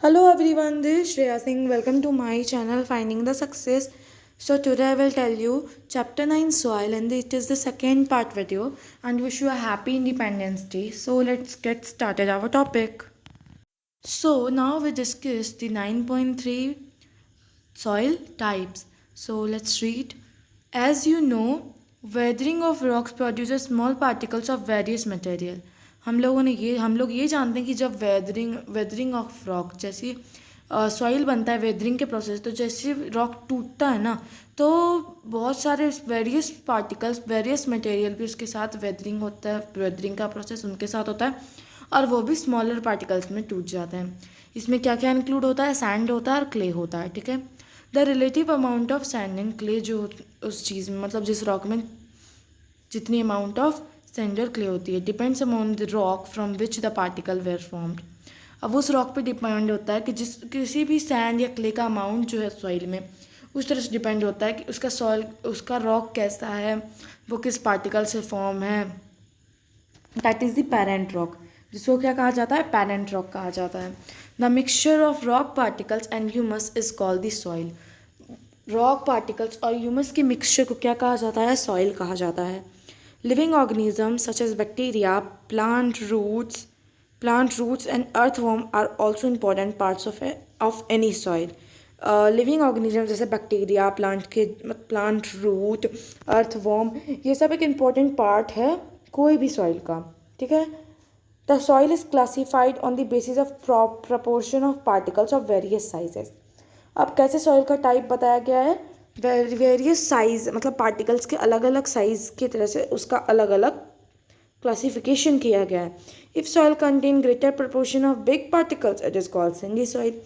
Hello everyone, this is Shreya Singh. Welcome to my channel Finding the Success. So today I will tell you chapter 9 soil and it is the second part video and wish you a happy Independence Day. So let's get started our topic. So now we discuss the 9.3 soil types. So let's read. As you know, weathering of rocks produces small particles of various material. हम लोग ये जानते हैं कि जब weathering of rock जैसी soil बनता है वेदरिंग के प्रोसेस तो जैसे रॉक टूटता है ना तो बहुत सारे वेरियस पार्टिकल्स वेरियस मटेरियल भी उसके साथ वेदरिंग होता है वेदरिंग का प्रोसेस उनके साथ होता है और वो भी स्मॉलर पार्टिकल्स में टूट जाते हैं। इसमें क्या क्या इंक्लूड होता है, सैंड होता है और क्ले होता है, ठीक है। The relative amount of sand and clay जो उस चीज़ में मतलब जिस रॉक में जितनी अमाउंट ऑफ सैंड और क्ले होती है depends upon the rock from which the particle were formed. अब उस रॉक पे डिपेंड होता है कि जिस किसी भी सैंड या क्ले का अमाउंट जो है सॉइल में उस तरह से डिपेंड होता है कि उसका सॉइल उसका रॉक कैसा है, वो किस पार्टिकल से फॉर्म है। That is the parent rock, जिसको क्या कहा जाता है, पेरेंट रॉक कहा जाता है। The mixture of rock particles and humus is called the soil. Rock particles और ह्यूमस के मिक्सचर को क्या कहा जाता है, सॉइल कहा जाता है। Living organisms such as bacteria, plant roots and earthworm are also important parts of any soil. Living organism जैसे बैक्टीरिया, प्लांट रूट, अर्थवॉर्म, ये सब एक इम्पॉर्टेंट पार्ट है कोई भी सॉइल का, ठीक है। The soil is classified on the basis of proportion of particles of various sizes. अब कैसे सॉइल का टाइप बताया गया है, वेरियस साइज मतलब पार्टिकल्स के अलग अलग साइज की तरह से उसका अलग अलग क्लासिफिकेशन किया गया है। If soil contain greater proportion of big particles it is called Sandy soil.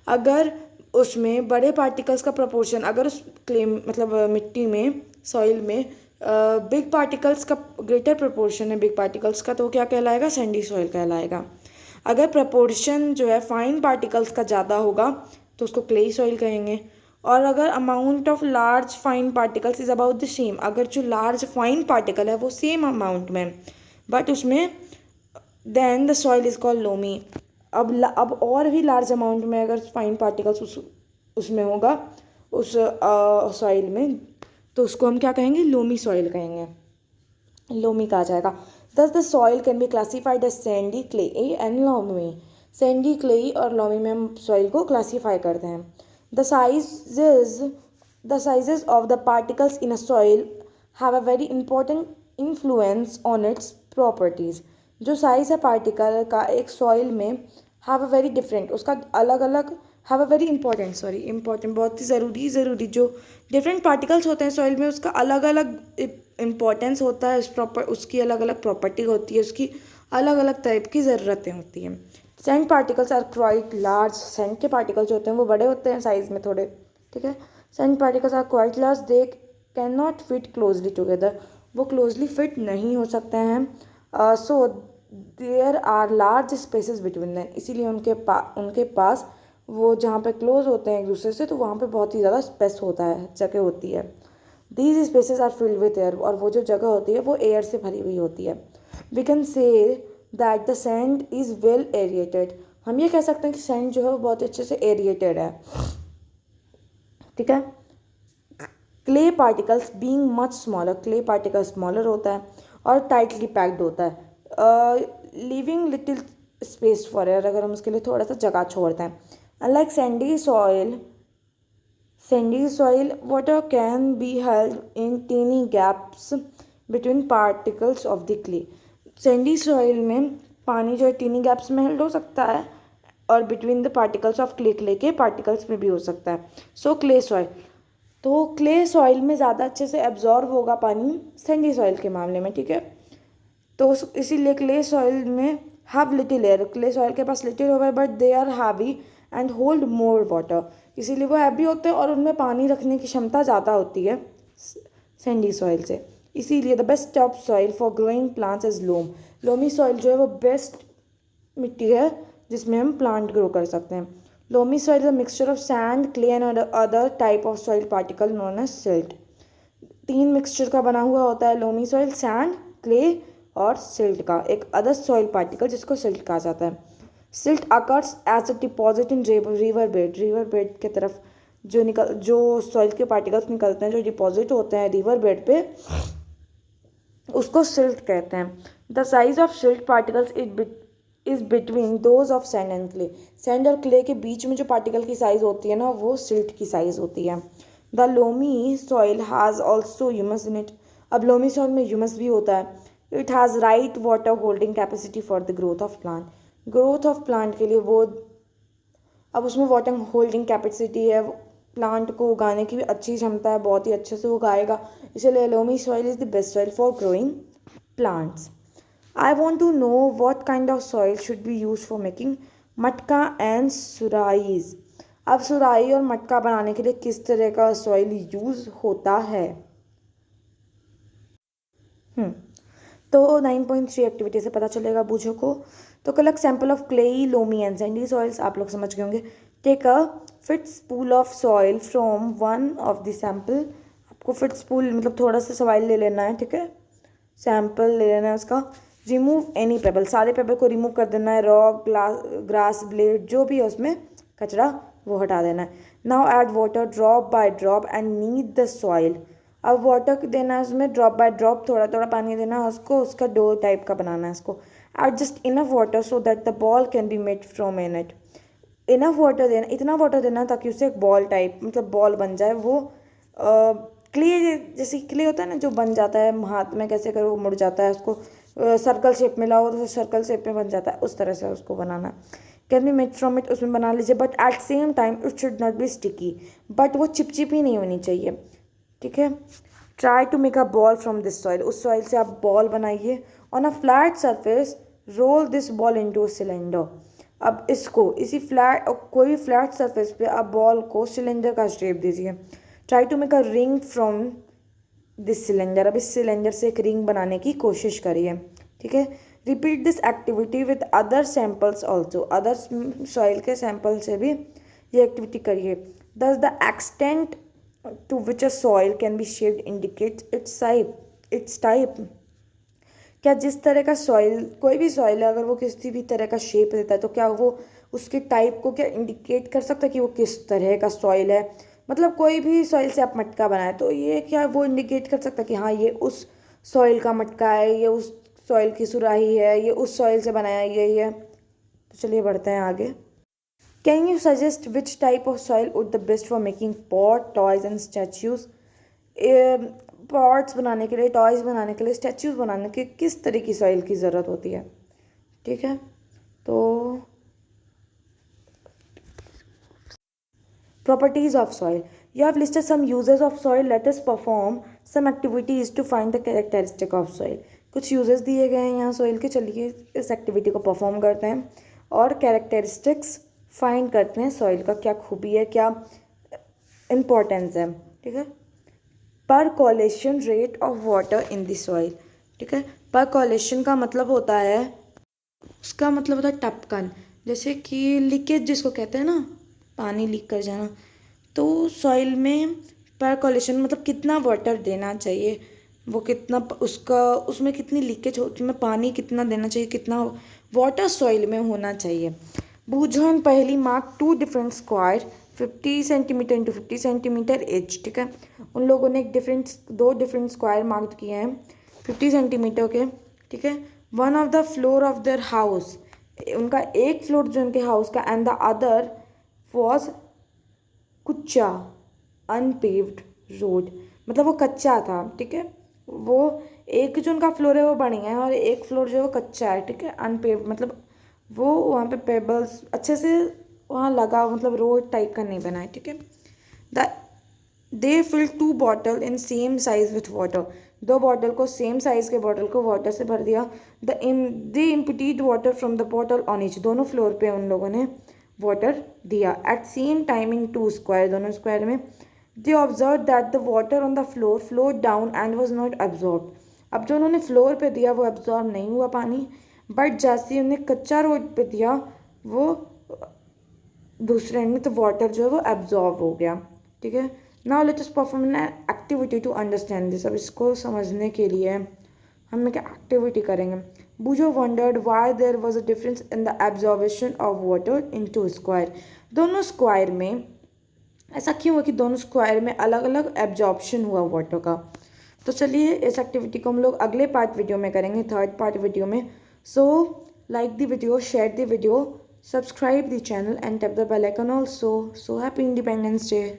अगर उसमें बड़े पार्टिकल्स का प्रपोर्शन अगर उस क्ले मतलब मिट्टी में सॉइल में बिग पार्टिकल्स का ग्रेटर प्रपोर्शन है बिग पार्टिकल्स का तो क्या कहलाएगा, सैंडी सॉइल कहलाएगा। अगर प्रपोर्शन जो है फाइन पार्टिकल्स का ज़्यादा होगा तो उसको क्लेई सॉइल कहेंगे। और अगर amount of large fine particles is about the same, अगर जो लार्ज फाइन पार्टिकल है वो सेम अमाउंट में बट उसमें then the soil is called loamy. अब और भी लार्ज अमाउंट में अगर फाइन पार्टिकल्स उसमें होगा उस सॉइल में तो उसको हम क्या कहेंगे, लोमी सॉइल कहेंगे, लोमी कहा जाएगा। Thus the soil can be classified as sandy, clay and loamy. Sandy, clay और लोमी में हम सॉइल को क्लासीफाई करते हैं। The sizes of the particles in a soil have a very important influence on its properties. जो size है particle का एक सॉइल में हैव अ वेरी डिफरेंट, उसका अलग अलग हैव अ वेरी इंपॉर्टेंट बहुत ही ज़रूरी जो डिफरेंट पार्टिकल्स होते हैं सॉइल में उसका अलग अलग इम्पोर्टेंस होता है, उसकी अलग अलग प्रॉपर्टी होती है, उसकी अलग अलग टाइप की ज़रूरतें होती हैं। Sand particles are quite large. Sand के पार्टिकल्स होते हैं वो बड़े होते हैं साइज़ में थोड़े, ठीक है। Sand particles are quite large, they can not fit closely together, वो क्लोजली फिट नहीं हो सकते हैं। So there are large spaces between them, इसीलिए उनके पास वो जहाँ पे क्लोज होते हैं एक दूसरे से तो वहाँ पे बहुत ही ज़्यादा स्पेस होता है, जगह होती है। These spaces are filled with air, और वो जो जगह होती है वो एयर से भरी हुई होती है। We can say that the sand is well aerated, हम ये कह सकते हैं कि सैंड जो है वो बहुत अच्छे से एरिएटेड है, ठीक है। Clay particles being much smaller, clay particle smaller होता है और टाइटली पैक्ड होता है, leaving little space for air, अगर हम उसके लिए थोड़ा सा जगह छोड़ते हैं। Unlike sandy soil water can be held in tiny gaps between particles of the clay. Sandy soil में पानी जो है टीनी गैप्स में हेल्ड हो सकता है और between the particles of clay के पार्टिकल्स में भी हो सकता है। सो क्ले सॉइल, तो क्ले सॉइल में ज़्यादा अच्छे से एब्जॉर्ब होगा पानी सैंडी सॉइल के मामले में, ठीक है। तो इसीलिए क्ले सॉइल में have little air, clay soil के पास लिटिल होगा but they are heavy and hold more water, इसीलिए वो हैवी होते हैं और उनमें पानी रखने की क्षमता ज़्यादा होती है सैंडी सॉइल से। इसीलिए the best top soil for growing plants is loam. Loamy soil जो है वो बेस्ट मिट्टी है जिसमें हम प्लांट ग्रो कर सकते हैं। Loamy soil is a mixture of sand, clay and other type of soil particle known as silt. 3 mixture का बना हुआ होता है लोमी सॉइल, सैंड, क्ले और सिल्ट का एक अदर सॉइल पार्टिकल जिसको सिल्ट कहा जाता है। Silt occurs as a deposit in river bed के तरफ जो सॉइल के पार्टिकल्स निकलते हैं, जो डिपॉजिट होते हैं रिवर बेड पे, उसको सिल्ट कहते हैं. The size of silt particles is between those of sand and clay. Sand और क्ले के बीच में जो पार्टिकल की साइज होती है ना, वो सिल्ट की साइज होती है. The loamy soil has also humus in it. अब लोमी सॉइल में ह्यूमस भी होता है. It has right water holding capacity for the growth of plant. Growth of plant के लिए वो, अब उसमें वाटर होल्डिंग कैपेसिटी है, प्लांट को उगाने की भी अच्छी क्षमता है, बहुत ही अच्छे से उगाएगा. इसलिए loamy soil is the best soil for growing plants. I want to know what kind of soil should be used for making मटका एंड सुराईज. अब सुराई और मटका बनाने के लिए किस तरह का सॉइल यूज़ होता है. तो 9.3 एक्टिविटी से पता चलेगा बूझो को. तो collect sample of clayey, loamy and sandy soils. आप लोग समझ गए होंगे. Take a fistful of soil from one of the sample. आपको फिट स्पूल मतलब थोड़ा सा सॉइल ले लेना है, ठीक है, सैंपल ले लेना है उसका. Remove any payable. सारे पेबल को रिमूव कर देना है. रॉक, ग्रास, ब्लेड, जो भी है उसमें कचरा, वो हटा देना है. Now add water drop by drop and need the soil. अब वाटर देना है उसमें, ड्रॉप बाय ड्रॉप, थोड़ा थोड़ा पानी देना है उसको, उसका डो टाइप का बनाना है उसको. Adjust enough water so that the ball can be made from in it. Enough water देना, इतना वाटर देना ताकि उससे एक बॉल टाइप मतलब बॉल बन जाए. वो क्ले, जैसे क्ले होता है ना जो बन जाता है हाथ में, कैसे करो वो मुड़ जाता है, उसको सर्कल शेप में लाओ तो सर्कल शेप में बन जाता है, उस तरह से उसको बनाना. Can be made from it, उसमें बना लीजिए. But at same time it should not be sticky. बट वो चिपचिपी नहीं होनी चाहिए, ठीक है. Try to make a ball from this soil. उस सॉइल से आप बॉल बनाइए. On a flat surface roll this ball into a cylinder. अब इसको इसी फ्लैट, कोई भी फ्लैट सरफेस पे आप बॉल को सिलेंडर का शेप दीजिए. Try to make a ring from this cylinder. अब इस सिलेंडर से एक रिंग बनाने की कोशिश करिए, ठीक है. Repeat this activity with other samples also. Other soil के सैंपल से भी ये एक्टिविटी करिए. Thus the extent to which a soil can be shaped indicate its type. क्या जिस तरह का सॉइल, कोई भी सॉइल है, अगर वो किसी भी तरह का शेप देता है तो क्या वो उसके टाइप को क्या इंडिकेट कर सकता है कि वो किस तरह का सॉइल है. मतलब कोई भी सॉइल से आप मटका बनाए तो ये क्या वो इंडिकेट कर सकता है कि हाँ ये उस सॉइल का मटका है, ये उस सॉइल की सुराही है, ये उस सॉइल से बनाया है, ये है. तो चलिए बढ़ते हैं आगे. Can you suggest which type of soil would the best for making pot, toys and statues. Pots बनाने के लिए, टॉयज़ बनाने के लिए, स्टैच्यूज बनाने के किस तरह की सॉइल की ज़रूरत होती है, ठीक है. तो properties of soil. You have listed some uses of soil. Let us perform some activities to find the characteristic of soil. कुछ यूजेस दिए गए हैं यहाँ सॉइल के. चलिए इस एक्टिविटी को परफॉर्म करते हैं और कैरेक्टरिस्टिक्स फाइंड करते हैं. सॉइल का क्या खूबी है, क्या इम्पोर्टेंस है, ठीक है. Percolation rate of water in the soil, ठीक है. परकोलेशन का मतलब होता है, उसका मतलब होता है टपकन, जैसे कि लीकेज जिसको कहते हैं ना, पानी लीक कर जाना. तो सॉइल में परकोलेशन मतलब कितना वाटर देना चाहिए, वो कितना उसका, उसमें कितनी लीकेज होती है, पानी कितना देना चाहिए, कितना वाटर सॉइल में होना चाहिए. बूझो इन पहली mark 2 different square 50 centimetre into 50 centimetre H, ठीक है. उन लोगों ने दो डिफरेंट स्क्वायर मार्क किए हैं 50 सेंटीमीटर के, ठीक है. One of the floor of their house, उनका एक फ्लोर जो उनके हाउस का, and the other was kutcha unpaved road. मतलब वो कच्चा था, ठीक है. वो एक जो उनका फ्लोर है वो बढ़िया है और एक फ्लोर जो है वो कच्चा है, ठीक है, अनपेव्ड. मतलब वो वहाँ पे पेबल्स अच्छे से वहाँ लगा, मतलब रोड टाइप का नहीं बना है, ठीक है. The they fill 2 bottle in same size with water. 2 bottle को, सेम साइज के बॉटल को वाटर से भर दिया. They emptied water from the bottle on each. दोनों फ्लोर पे उन लोगों ने वाटर दिया. At same time in 2 square, दोनों स्क्वायर में. They observe that the water on the floor flowed down and was not absorb. अब जो उन्होंने फ्लोर पे दिया वो एब्जॉर्ब नहीं हुआ पानी, बट जैसे उन्हें कच्चा रोड पे दिया वो दूसरे एंड में, तो वाटर जो है वो एब्जॉर्ब हो गया, ठीक है. Now let us perform an activity to understand this. अब इसको समझने के लिए हम एक एक्टिविटी करेंगे. Bujo wondered why there was a difference in the absorption of water into square. दोनों स्क्वायर में ऐसा क्यों हुआ कि दोनों स्क्वायर में अलग अलग एब्जॉर्प्शन हुआ वाटर का। तो चलिए इस एक्टिविटी को हम लोग अगले पार्ट वीडियो में करेंगे, थर्ड पार्ट वीडियो में। So like the video, share the video, subscribe the channel and tap the bell icon also. So happy Independence Day.